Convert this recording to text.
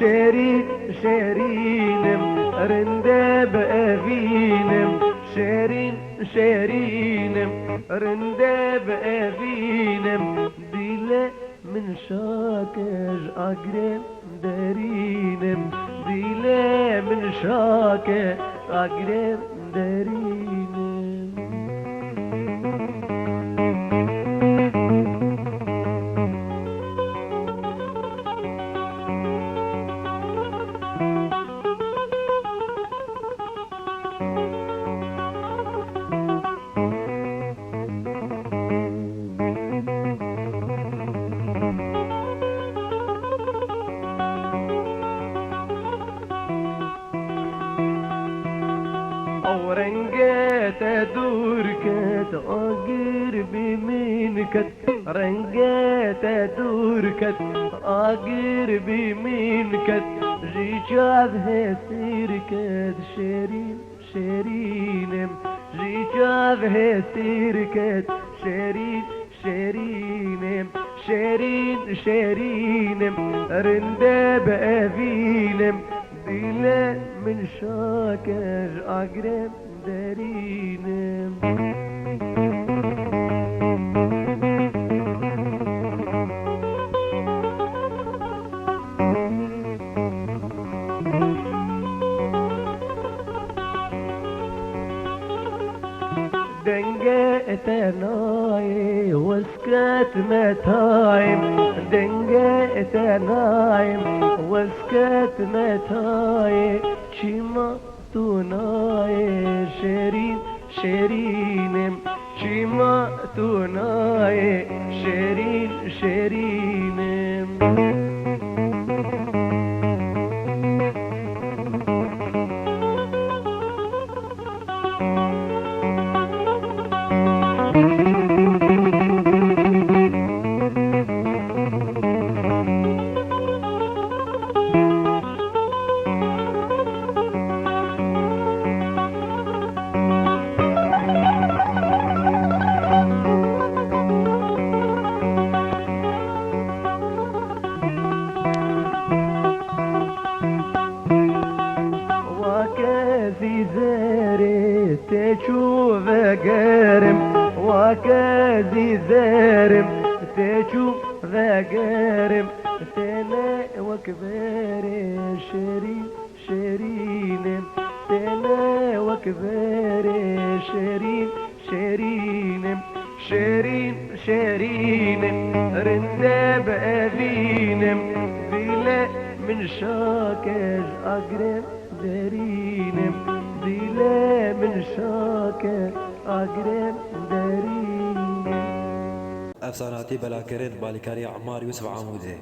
شيرين شيرينم رنده بأفينم شيرين شيرينم رنده بأفينم ديله من شاكج أقرب دارينم ديله من شاكج أقرب دارينم رنجات دوركت أقرب منكت رنجات دوركت أقرب منكت جيجاذها سيركت شيرين شيرينم جيجاذها سيركت شيرين شيرينم شيرين شيرينم رندب أفينم ديله من شاكر أقرب دارينم دنجات نايم وسكت متايم دنجات نايم وسكت متايم شما توناي شيرين شيرينم شما توناي شيرين شيرينم زاري تشوف قارم وكازي زارم تشوف قارم سنة وكباري شيرين شيرين سنة وكباري شيرين شيرين شيرين شيرين رندب أذينم بلا من شاكر أقرب دارينم ديله من شاكر أقرب دارينم افساناتی بلاکرین بالکاری عمار یوسف عمودی